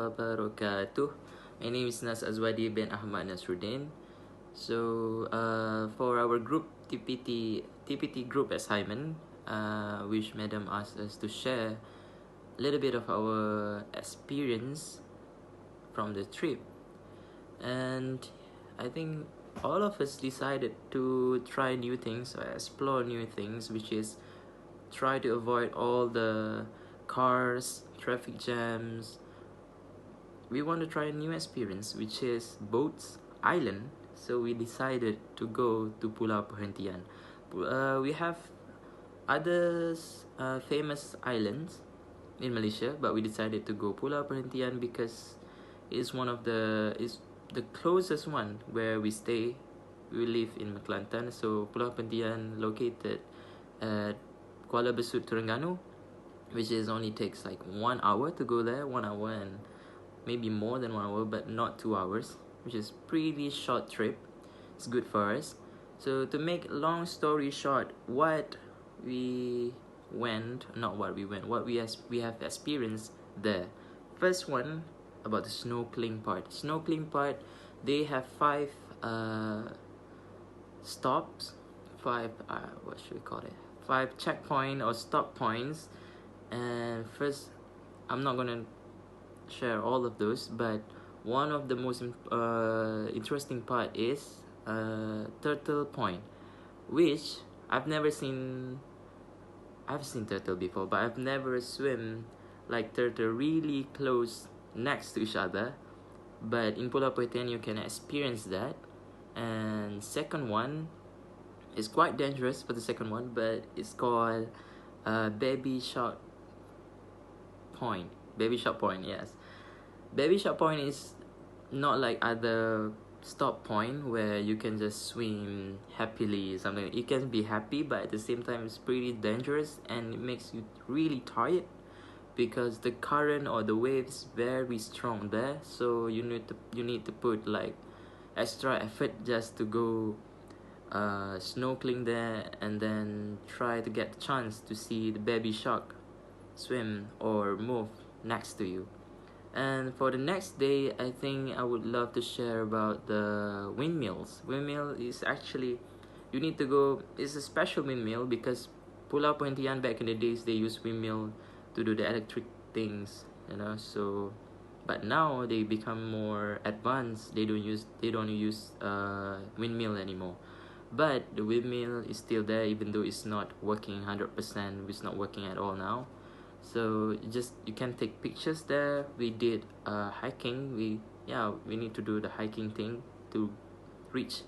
wabarakatuh. My name is Nas Azwadi bin Ahmad Nasruddin. So for our group TPT group assignment, which Madam asked us to share a little bit of our experience from the trip, and I think all of us decided to try new things or explore new things, which is try to avoid all the cars, traffic jams. We want to try a new experience, which is boats, island. So we decided to go to Pulau Perhentian. We have others famous islands in Malaysia, but we decided to go Pulau Perhentian because it's the closest one where we stay. We live in Kelantan, so Pulau Perhentian located at Kuala Besut, Terengganu, which is only takes like 1 hour to go there, 1 hour and maybe more than 1 hour, but not 2 hours, which is pretty short trip. It's good for us. So to make long story short, what we have experienced there. First one, about the snorkeling part. They have 5 stops, 5 what should we call it, 5 checkpoint or stop points. And first, I'm not gonna share all of those, but one of the most interesting part is Turtle Point, which I've seen turtle before, but I've never swim like turtle really close next to each other. But in Pulau Perhentian you can experience that. And second one is quite dangerous for the second one, but it's called Baby Shark Point. Yes. Baby Shark Point is not like other stop point where you can just swim happily, something. You can be happy, but at the same time it's pretty dangerous and it makes you really tired because the current or the waves very strong there. So you need to put like extra effort just to go snorkeling there and then try to get the chance to see the baby shark swim or move next to you. And for the next day, I think I would love to share about the windmills. Windmill is actually, you need to go, it's a special windmill because Pulau Perhentian back in the days, they used windmill to do the electric things, so, but now they become more advanced. They don't use windmill anymore. But the windmill is still there, even though it's not working 100%. It's not working at all now. So you can take pictures there. We did hiking. We need to do the hiking thing to reach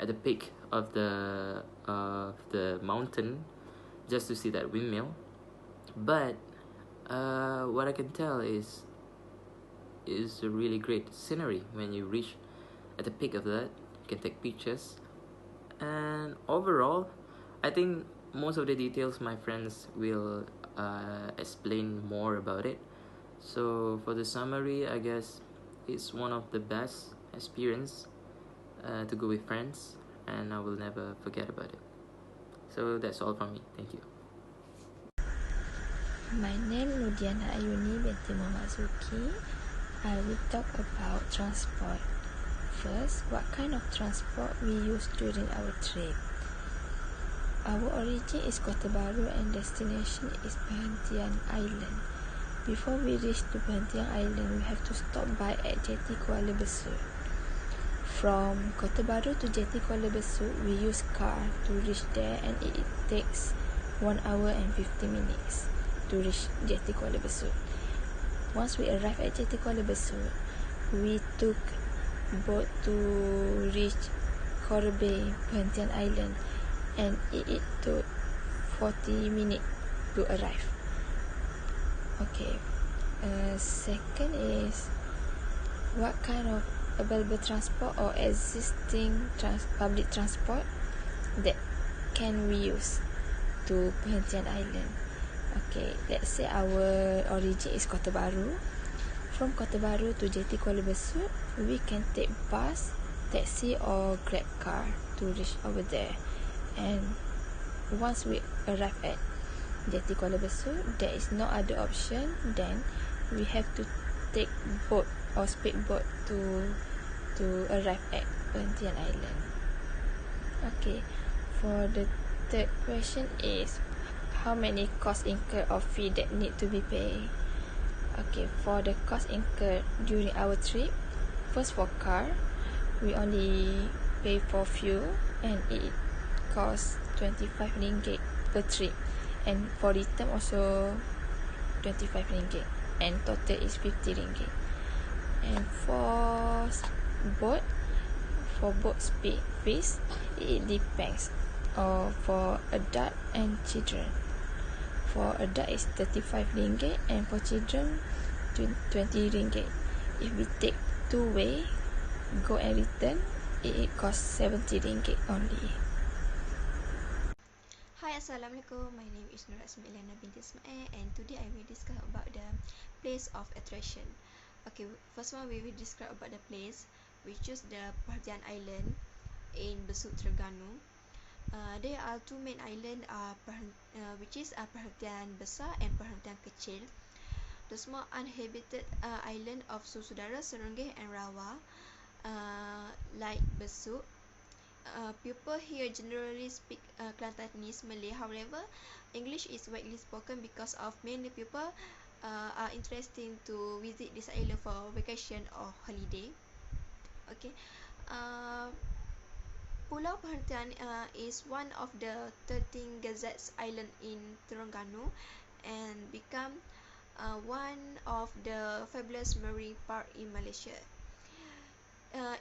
at the peak of the mountain just to see that windmill. But what I can tell is a really great scenery when you reach at the peak of that. You can take pictures. And overall, I think most of the details my friends will explain more about it. So for the summary, I guess it's one of the best experience to go with friends, and I will never forget about it. So that's all from me. Thank you. My name is Nudiana Ayuni binti Muhammad Zuki. I will talk about transport. First, what kind of transport we use during our trip. Our origin is Kota Baru and destination is Perhentian Island. Before we reach to Perhentian Island, we have to stop by at Jetty Kuala Besut. From Kota Baru to Jetty Kuala Besut, we use car to reach there, and it takes 1 hour and 50 minutes to reach Jetty Kuala Besut. Once we arrive at Jetty Kuala Besut, we took boat to reach Coral Bay, Perhentian Island, and it took 40 minutes to arrive. Okay. Second is what kind of available transport or existing public transport that can we use to Perhentian Island. Okay, let's say our origin is Kota Baru. From Kota Baru to Jetty Kuala Besut, we can take bus, taxi or grab car to reach over there. And once we arrive at Jetty Kuala Besut, there is no other option. Then we have to take boat or speedboat to arrive at Perhentian Island. Okay, for the third question is how many costs incurred or fee that need to be paid. Okay, for the cost incurred during our trip, first for car, we only pay for fuel and it costs 25 ringgit per trip, and for return also 25 ringgit, and total is 50 ringgit. And for boat speed fees, it depends for adult and children. For adult is 35 ringgit and for children 20 ringgit. If we take two-way go and return, it costs 70 ringgit only. Hi, Assalamualaikum. My name is Nur Asmilana binti Ismail, and today I will discuss about the place of attraction. Okay, first one we will describe about the place. We choose the Perhentian Island in Besut, Terengganu. There are two main island, which is Perhentian Besar and Perhentian Kecil. The small uninhabited island of Susudara, Serengeh and Rawa, like Besut. People here generally speak Kelantanese Malay. However, English is widely spoken because of many people are interested to visit this island for vacation or holiday. Okay, Pulau Perhentian is one of the 13 Gazettes island in Terengganu and become one of the fabulous marine park in Malaysia.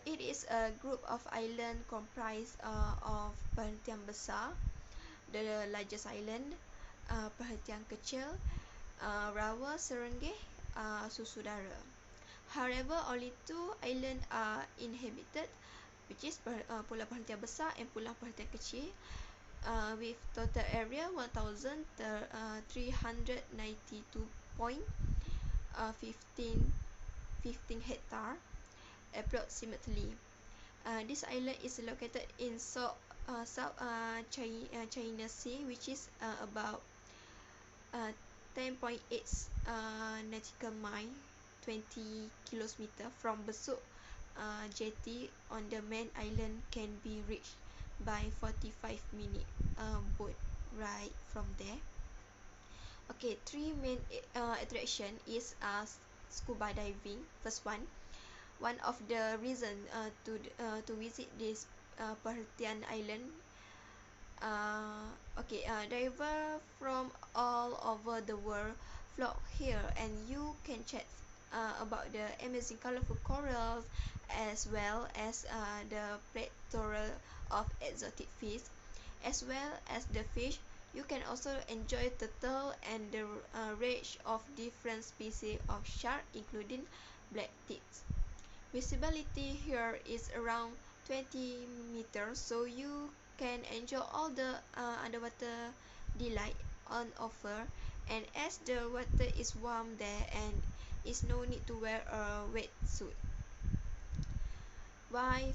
It is a group of islands comprised of Perhentian Besar, the largest island, Perhentian Kecil, Rawa, Serengeh, Susudara. However, only two islands are inhabited, which is Pulau Perhentian Besar and Pulau Perhentian Kecil, with total area 1,392.15 hectare approximately. This island is located in South China Sea, which is about 10.8 nautical mile, 20 kilometer from Besut. Jetty on the main island can be reached by 45-minute boat ride from there. Okay, three main attraction is scuba diving. First one of the reason to visit this Perhentian Island. Diver from all over the world flock here, and you can chat about the amazing colorful corals as well as the plethora of exotic fish, as well as the fish. You can also enjoy turtle and the range of different species of shark, including black tips. Visibility here is around 20 meters, so you can enjoy all the underwater delight on offer. And as the water is warm there, and is no need to wear a wetsuit. Why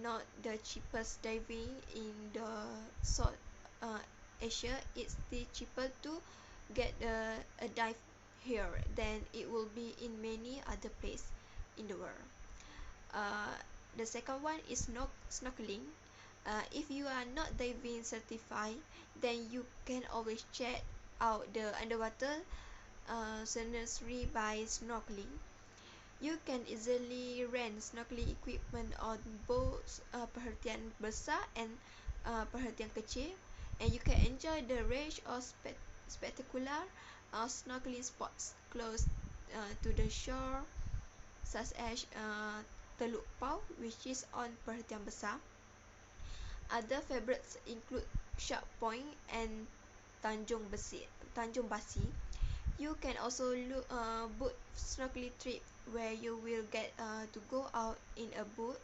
not the cheapest diving in the South Asia? It's still cheaper to get a dive here than it will be in many other places in the world. The second one is snorkeling. If you are not diving certified, then you can always check out the underwater scenery by snorkeling. You can easily rent snorkeling equipment on both Perhentian Besar and Perhentian Kecil, and you can enjoy the range of spectacular snorkeling spots close to the shore, such as Teluk Pau, which is on Perhentian Besar. Other favorites include Shark Point and Tanjung Basi. You can also book snorkeling trip where you will get to go out in a boat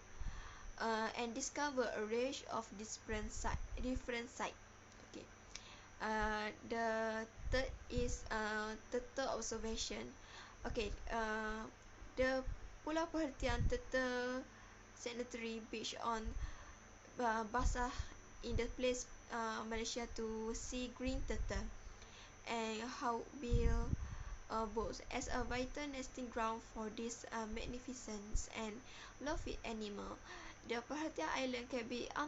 and discover a range of different sites. Okay. The third is turtle observation. Okay. The Pulau Perhentian Turtle Sanitary Beach on Basah in the place Malaysia to see green turtle and how will boats as a vital nesting ground for this magnificent and lovely animal. The Perhentian Island can be an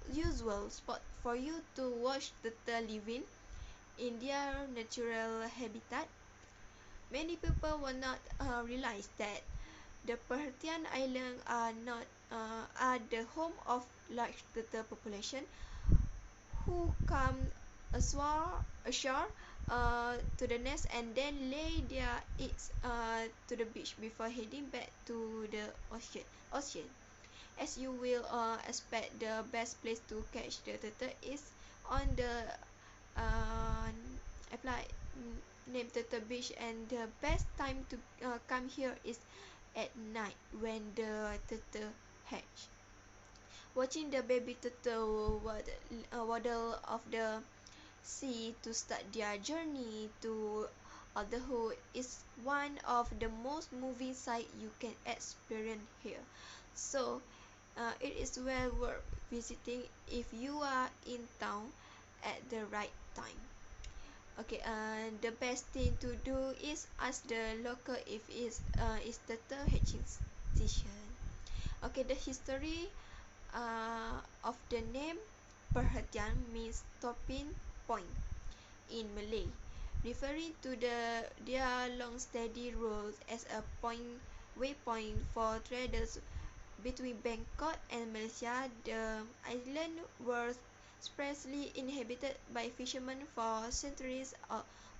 unusual spot for you to watch turtle living in their natural habitat. Many people will not realize that the Perhentian Islands are the home of large turtle population who come ashore to the nest and then lay their eggs to the beach before heading back to the ocean. As you will expect, the best place to catch the turtle is on the uh, applied named Turtle Beach, and the best time to come here is at night when the turtle hatch. Watching the baby turtle waddle off the sea to start their journey to adulthood is one of the most moving sights you can experience here. So, it is well worth visiting if you are in town at the right time. Okay, the best thing to do is ask the local if it's turtle hatching station. Okay, the history of the name Perhentian means stopping point in Malay, referring to their long steady road as a waypoint for traders between Bangkok and Malaysia. The island was sparsely inhabited by fishermen for centuries,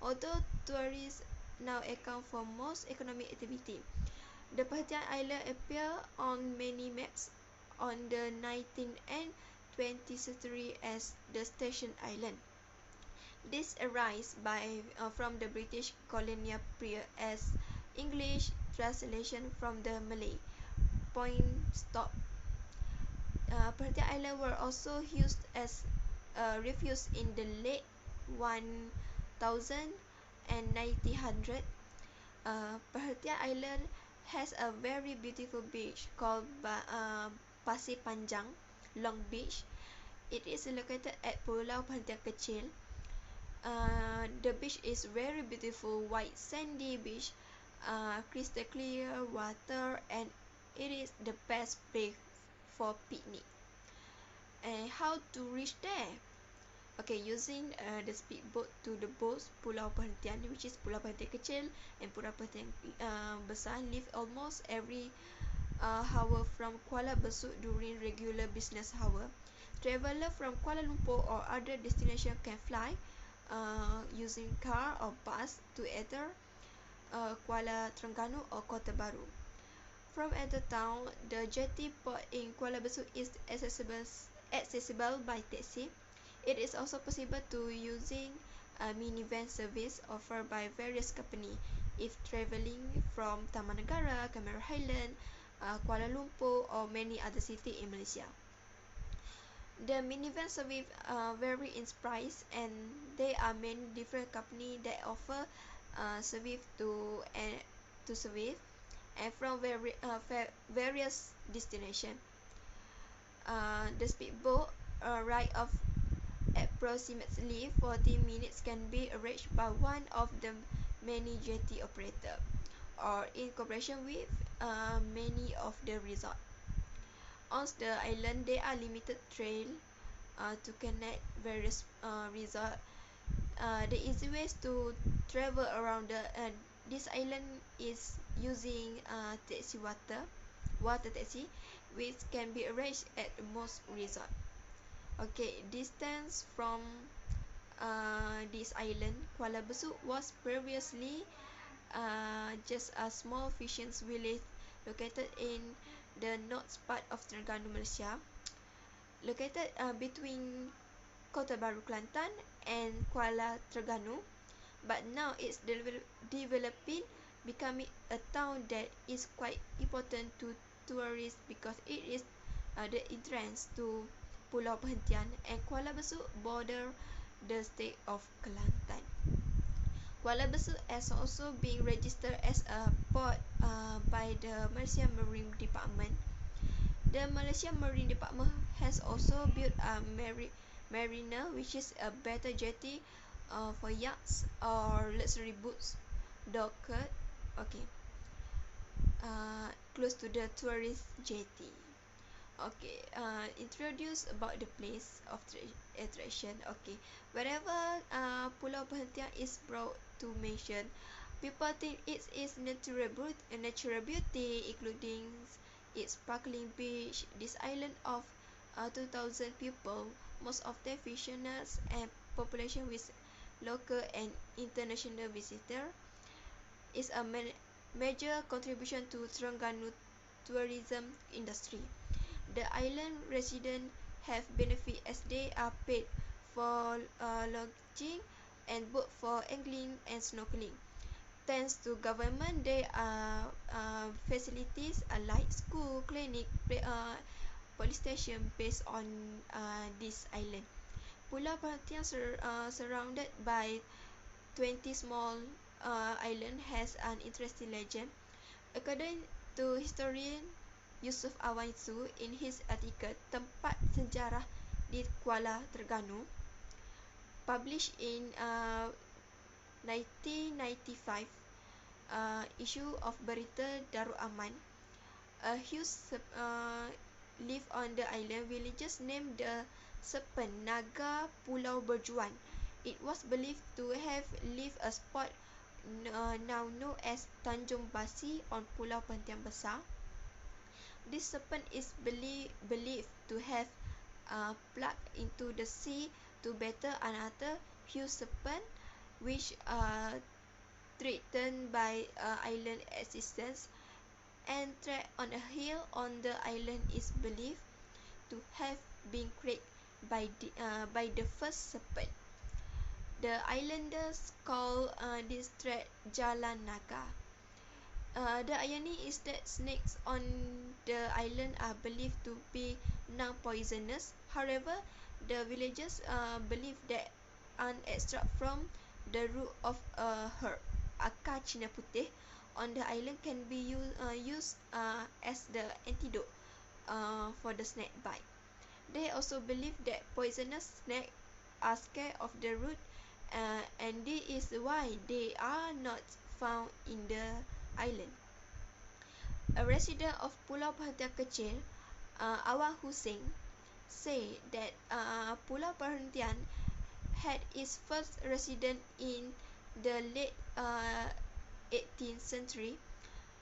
although tourists now account for most economic activity. The Perhentian Island appeared on many maps on the 19th and 20th century as the Station Island. This arises from the British colonial period as English translation from the Malay point stop. Perhentian Island were also used as a refuge in the late 1000 and 1900. Perhentian Island has a very beautiful beach called Pasir Panjang Long Beach. It is located at Pulau Perhentian Kecil. The beach is very beautiful white sandy beach, crystal clear water, and it is the best place for picnic. And how to reach there? Okay, using the speedboat to the boats Pulau Perhentian, which is Pulau Perhentian Kecil and Pulau Perhentian Besar, leave almost every hour from Kuala Besut during regular business hour. Traveller from Kuala Lumpur or other destination can fly using car or bus to either Kuala Terengganu or Kota Baru. From either town, the jetty port in Kuala Besut is accessible by taxi. It is also possible to using a minivan service offered by various companies if travelling from Taman Negara, Cameron Highland, Kuala Lumpur, or many other cities in Malaysia. The minivan service vary in price, and there are many different companies that offer service to service and from various destinations. The speedboat ride of approximately 40 minutes can be arranged by one of the many jetty operators or in cooperation with many of the resorts. On the island, there are limited trails to connect various resorts. The easy ways to travel around this island is using water taxi, which can be arranged at most resorts. Okay, distance from this island, Kuala Besut was previously just a small fishing village located in the north part of Terengganu, Malaysia, located between Kota Baru, Kelantan and Kuala Terengganu, but now it's developing, becoming a town that is quite important to tourists because it is the entrance to Pulau Perhentian, and Kuala Besut border the state of Kelantan. Kuala Besut has also been registered as a port by the Malaysia Marine Department. The Malaysia Marine Department has also built a marina, which is a better jetty for yachts or luxury boats docked, okay, close to the tourist jetty. Okay, introduce about the place of attraction. Okay, wherever Pulau Perhentian is brought to mention, people think it is natural beauty, including its sparkling beach. This island of 2,000 people, most of them foreigners, and population with local and international visitors, is a major contribution to Terengganu tourism industry. The island residents have benefit as they are paid for lodging and boat for angling and snorkeling. Thanks to government, there are facilities like school, clinic, police station based on this island. Pulau Perhentian surrounded by 20 small island has an interesting legend. According to historian Yusuf Awaisu in his article Tempat Sejarah di Kuala Terengganu, published in 1995, issue of Berita Darul Aman, a huge lived on the island. Villagers named the serpent Naga Pulau Berjuang. It was believed to have lived a spot now known as Tanjung Basi on Pulau Perhentian Besar. This serpent is believed to have plunged into the sea to battle another huge serpent, which threatened by island existence, and trapped on a hill on the island is believed to have been cracked by the first serpent. The islanders call this threat Jalan Naga. The irony is that snakes on the island are believed to be non-poisonous. However, the villagers believe that an extract from the root of a herb, akar Cina Putih, on the island can be used as the antidote for the snake bite. They also believe that poisonous snakes are scared of the root, and this is why they are not found in the island. A resident of Pulau Perhentian Kecil, Awang Hussein, say that Pulau Perhentian had its first resident in the late 18th century.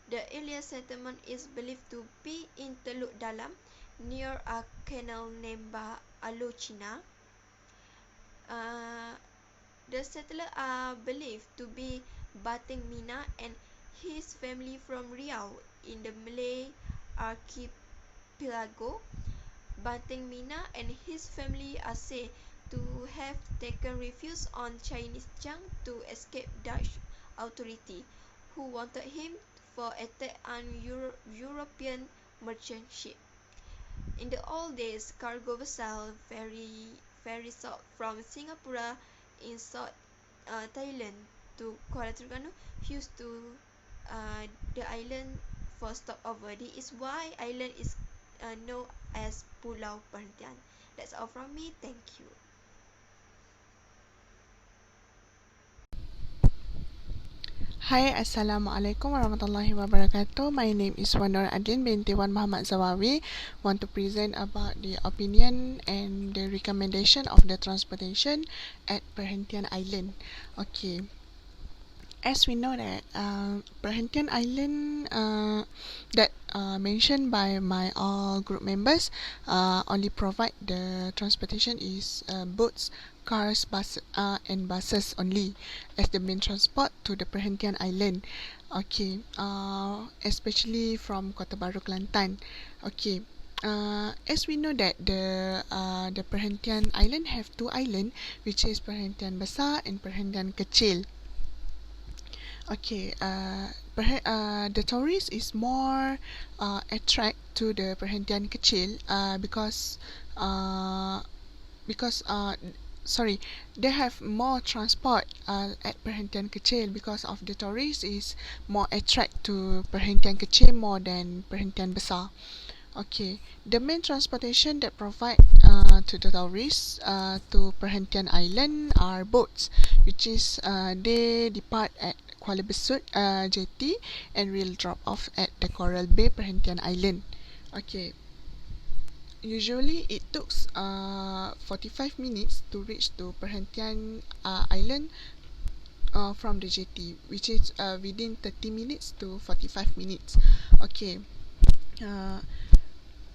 The earliest settlement is believed to be in Teluk Dalam, near a canal named Alochina. The settlers are believed to be Batang Mina and his family from Riau in the Malay archipelago. Batang Mina and his family are said to have taken refuge on Chinese junk to escape Dutch authority, who wanted him for attack on European merchant ship. In the old days, cargo vessel ferry sought from Singapore in South Thailand to Kuala Terengganu used to the island for stopover. This is why island is known as Pulau Perhentian. That's all from me. Thank you. Hai, Assalamualaikum warahmatullahi wabarakatuh. My name is Wan Nur Adin binti Wan Muhammad Zawawi. Want to present about the opinion and the recommendation of the transportation at Perhentian Island. Okay. As we know that Perhentian Island that mentioned by my all group members only provide the transportation is boats, cars, and buses only as the main transport to the Perhentian Island. Okay, especially from Kota Baru, Kelantan. Okay. As we know that the Perhentian Island have two island, which is Perhentian Besar and Perhentian Kecil. Okay, the tourist is more attract to the Perhentian Kecil because sorry, they have more transport at Perhentian Kecil because of the tourist is more attract to Perhentian Kecil more than Perhentian Besar. Okay, the main transportation that provide to the tourists to Perhentian Island are boats, which is they depart at Kuala Besut jetty, and will drop off at the Coral Bay Perhentian Island. Okay. Usually it took 45 minutes to reach to Perhentian Island from the jetty, which is within 30 minutes to 45 minutes. Okay. Uh,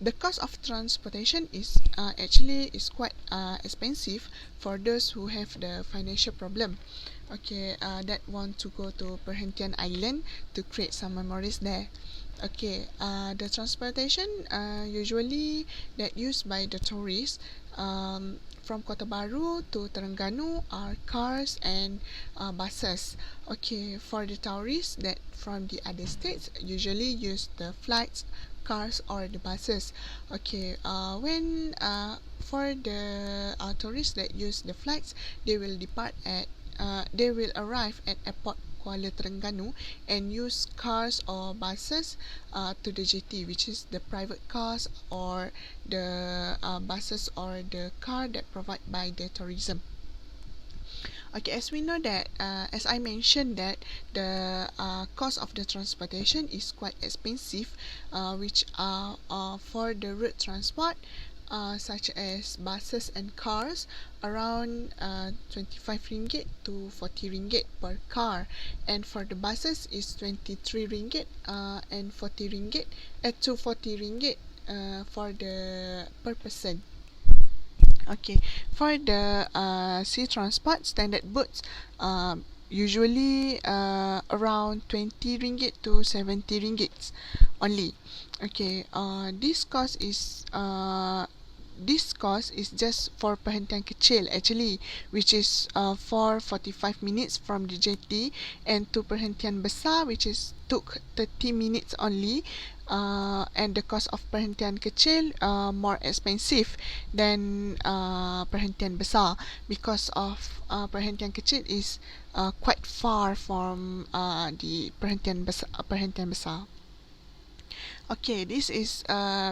the cost of transportation is actually is quite expensive for those who have the financial problem. Okay, that want to go to Perhentian Island to create some memories there. Okay, the transportation usually that used by the tourists from Kota Baru to Terengganu are cars and buses. Okay, for the tourists that from the other states usually use the flights, cars or the buses. Okay, when for the tourists that use the flights, they will depart at they will arrive at airport Kuala Terengganu and use cars or buses to the jetty, which is the private cars or the buses or the car that provide by the tourism. Okay, as we know that, as I mentioned that the cost of the transportation is quite expensive, which are for the road transport, such as buses and cars, around 25 ringgit to 40 ringgit per car, and for the buses is 23 ringgit and 40 ringgit to 40 ringgit for the per person. Okay, for the sea transport standard boats, usually around 20 ringgit to 70 ringgit only. Okay, this cost is just for Perhentian Kecil actually, which is for 45 minutes from the jetty, and to Perhentian Besar, which is took 30 minutes only, and the cost of Perhentian Kecil more expensive than Perhentian Besar, because of Perhentian Kecil is quite far from the Perhentian Besar. Okay, this is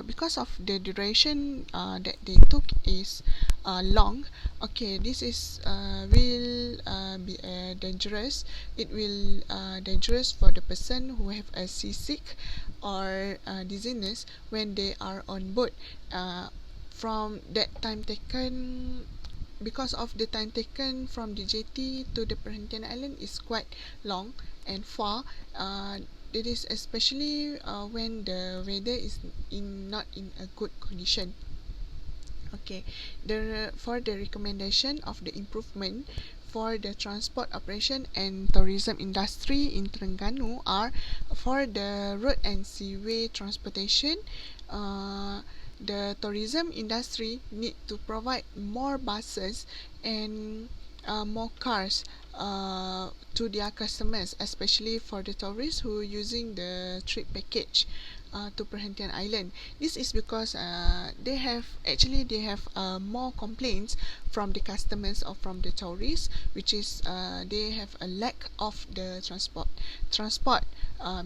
because of the duration that they took is long. Okay, this is will be dangerous. It will dangerous for the person who have a seasick or dizziness when they are on board. From that time taken, because of the time taken from the jetty to the Perhentian Island is quite long and far. It is especially when the weather is not in a good condition. Okay, for the recommendation of the improvement for the transport operation and tourism industry in Terengganu are for the road and seaway transportation. The tourism industry need to provide more buses and more cars to their customers, especially for the tourists who are using the trip package to Perhentian Island. This is because they have more complaints from the customers or from the tourists, which is they have a lack of the transport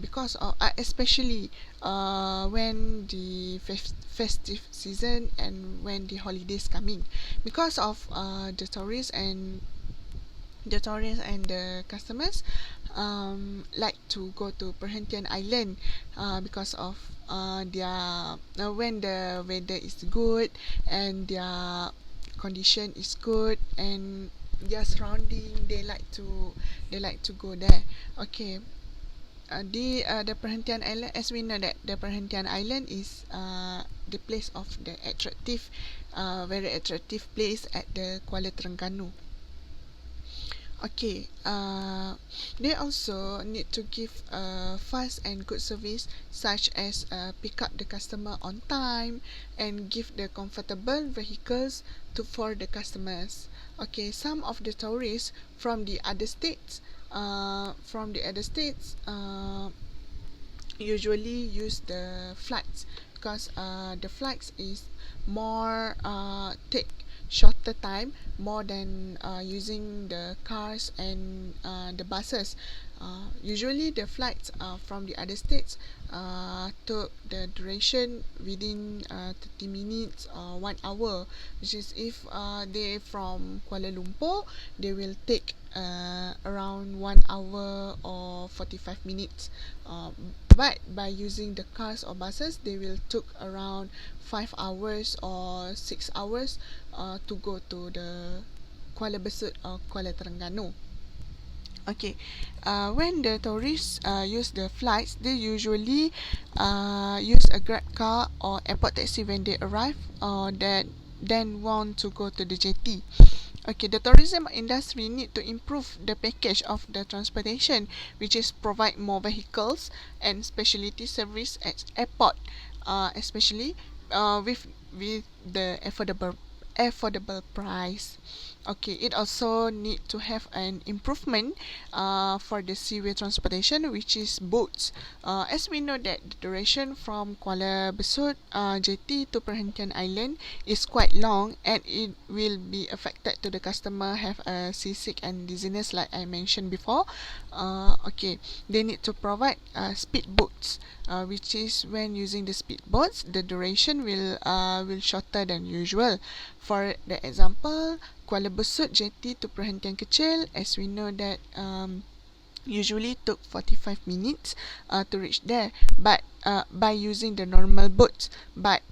because of, especially when the festive season and when the holidays coming, because of the tourists and the customers like to go to Perhentian Island because of their when the weather is good and their condition is good and their surrounding, they like to go there. Okay, the Perhentian Island, as we know that the Perhentian Island is the place of the attractive very attractive place at the Kuala Terengganu. Okay, they also need to give fast and good service, such as pick up the customer on time and give the comfortable vehicles for the customers. Okay, some of the tourists from the other states, usually use the flights because the flights is more take shorter time more than using the cars and the buses. Usually the flights from the other states took the duration within 30 minutes or 1 hour, which is if they from Kuala Lumpur, they will take around 1 hour or 45 minutes. But by using the cars or buses, they will took around 5 hours or 6 hours to go to the Kuala Besut or Kuala Terengganu. Okay, when the tourists use the flights, they usually use a grab car or airport taxi when they arrive, or that then want to go to the jetty. Okay, the tourism industry need to improve the package of the transportation, which is provide more vehicles and specialty service at airport, especially with the affordable price. Okay, it also need to have an improvement for the seaway transportation, which is boats. As we know that the duration from Kuala Besut jetty to Perhentian Island is quite long, and it will be affected to the customer have a seasick and dizziness like I mentioned before. Okay, they need to provide speed boats, which is when using the speed boats, the duration will shorter than usual. For the example, Kuala Besut jetty to Perhentian Kecil, as we know that usually took 45 minutes to reach there, but by using the normal boats. But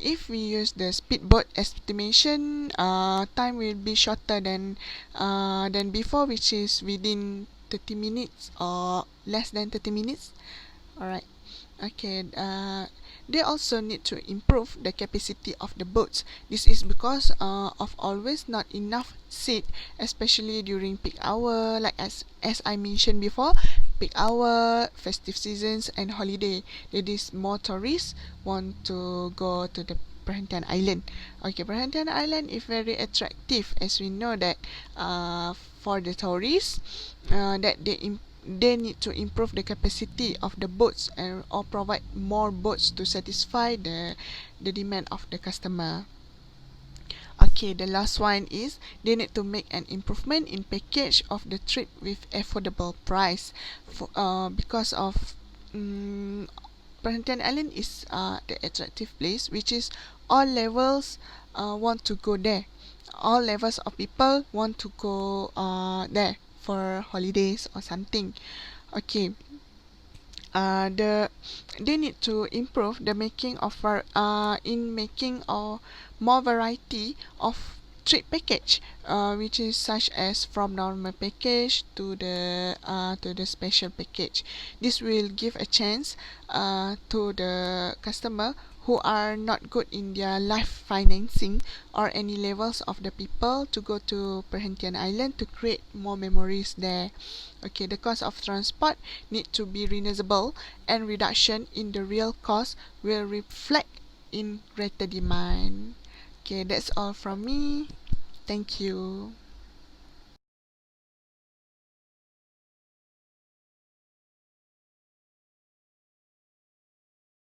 if we use the speedboat, estimation time will be shorter than before, which is within 30 minutes or less than 30 minutes. Alright. Okay, they also need to improve the capacity of the boats. This is because of always not enough seat, especially during peak hour, like as I mentioned before, peak hour, festive seasons, and holiday. That is more tourists want to go to the Perhentian Island. Okay, Perhentian Island is very attractive, as we know that for the tourists that they need to improve the capacity of the boats and or provide more boats to satisfy the demand of the customer. Okay, the last one is they need to make an improvement in package of the trip with affordable price. Because of Perhentian Island is the attractive place, which is all levels want to go there. All levels of people want to go there for holidays or something. Okay, they need to improve the making of in making or more variety of trip package, which is such as from normal package to the special package. This will give a chance to the customer who are not good in their life financing or any levels of the people to go to Perhentian Island to create more memories there. Okay, the cost of transport need to be reasonable, and reduction in the real cost will reflect in greater demand. Okay, that's all from me. Thank you.